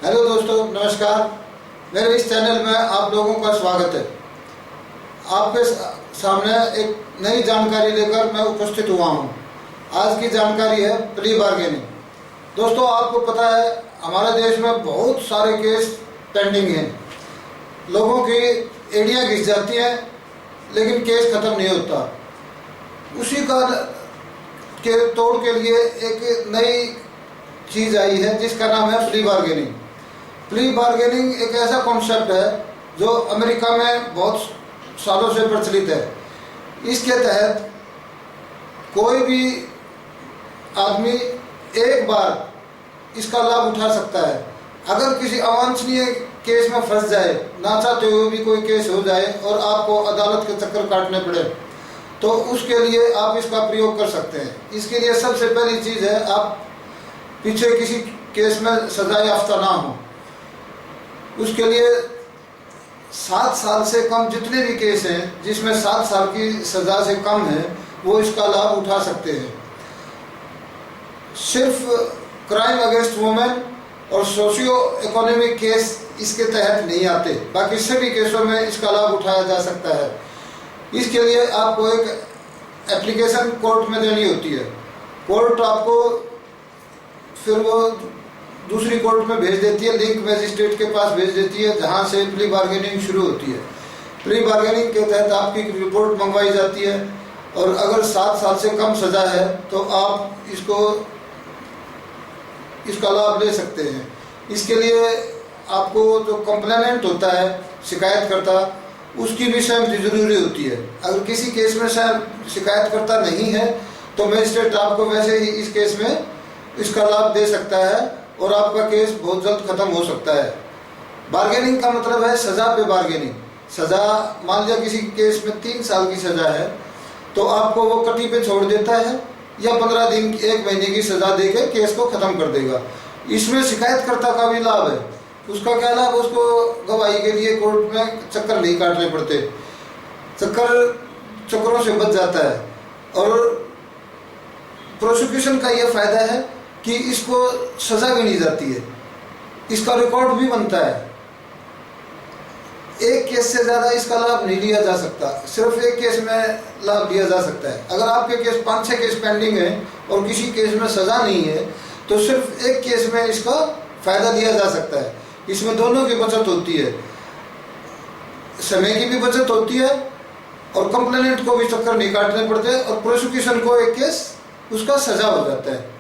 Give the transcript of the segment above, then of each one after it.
Hello दोस्तों, नमस्कार। मेरे इस चैनल में आप लोगों का स्वागत है। आपके सामने एक नई जानकारी लेकर मैं उपस्थित हुआ हूँ। आज की जानकारी है प्ली बार्गेनिंग। दोस्तों, आपको पता है हमारे देश में बहुत सारे केस पेंडिंग हैं। लोगों की एड़ियाँ घिस जाती हैं लेकिन केस ख़त्म नहीं होता। उसी का के तोड़ के लिए एक नई चीज़ आई है जिसका नाम है प्ली बार्गेनिंग। प्ली बार्गेनिंग एक ऐसा कॉन्सेप्ट है जो अमेरिका में बहुत सालों से प्रचलित है। इसके तहत कोई भी आदमी एक बार इसका लाभ उठा सकता है। अगर किसी अवांछनीय केस में फंस जाए, ना चाहते हुए भी कोई केस हो जाए और आपको अदालत के चक्कर काटने पड़े, तो उसके लिए आप इसका प्रयोग कर सकते हैं। इसके लिए सबसे पहली चीज़ है, आप पीछे किसी केस में सजा याफ्ता ना हो। उसके लिए 7 साल से कम जितने भी केस हैं जिसमें 7 साल की सज़ा से कम है, वो इसका लाभ उठा सकते हैं। सिर्फ क्राइम अगेंस्ट वुमेन और सोशियो इकोनॉमिक केस इसके तहत नहीं आते, बाकी सभी केसों में इसका लाभ उठाया जा सकता है। इसके लिए आपको एक एप्लीकेशन कोर्ट में देनी होती है। कोर्ट आपको फिर वो दूसरी कोर्ट में भेज देती है, लिंक मैजिस्ट्रेट के पास भेज देती है, जहाँ से प्ली बार्गेनिंग शुरू होती है। प्ली बार्गेनिंग के तहत आपकी रिपोर्ट मंगवाई जाती है और अगर 7 साल से कम सज़ा है तो आप इसका लाभ ले सकते हैं। इसके लिए आपको जो कंप्लेनेंट होता है, शिकायतकर्ता, उसकी भी सहमति जरूरी होती है। अगर किसी केस में शिकायतकर्ता नहीं है तो मजिस्ट्रेट आपको वैसे ही इस केस में इसका लाभ दे सकता है और आपका केस बहुत जल्द खत्म हो सकता है। बार्गेनिंग का मतलब है सज़ा पे बार्गेनिंग। सज़ा, मान लिया किसी केस में 3 साल की सज़ा है तो आपको वो कटी पे छोड़ देता है या 15 दिन 1 महीने की सज़ा देके केस को ख़त्म कर देगा। इसमें शिकायतकर्ता का भी लाभ है। उसका क्या लाभ? उसको गवाही के लिए कोर्ट में चक्कर नहीं काटने पड़ते, चक्करों से बच जाता है। और प्रोसिक्यूशन का ये फ़ायदा है कि इसको सज़ा भी नहीं जाती है, इसका रिकॉर्ड भी बनता है। एक केस से ज़्यादा इसका लाभ नहीं लिया जा सकता, सिर्फ एक केस में लाभ लिया जा सकता है। अगर आपके केस 5-6 केस पेंडिंग है और किसी केस में सज़ा नहीं है तो सिर्फ एक केस में इसका फ़ायदा लिया जा सकता है। इसमें दोनों की बचत होती है, समय की भी बचत होती है और कंप्लेनेंट को भी चक्कर नहीं काटने पड़ते और प्रोसिक्यूशन को एक केस उसका सज़ा हो जाता है,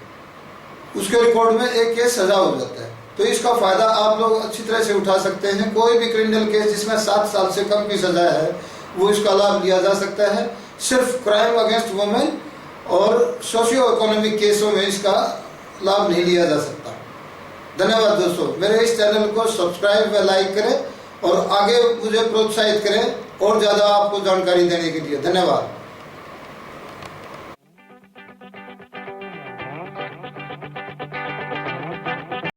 उसके रिकॉर्ड में एक केस सज़ा हो जाता है। तो इसका फ़ायदा आप लोग अच्छी तरह से उठा सकते हैं। कोई भी क्रिमिनल केस जिसमें 7 साल से कम की सज़ा है वो इसका लाभ लिया जा सकता है। सिर्फ क्राइम अगेंस्ट वुमेन और सोशियो इकोनॉमिक केसों में इसका लाभ नहीं लिया जा सकता। धन्यवाद दोस्तों। मेरे इस चैनल को सब्सक्राइब व लाइक करें और आगे मुझे प्रोत्साहित करें और ज़्यादा आपको जानकारी देने के लिए। धन्यवाद।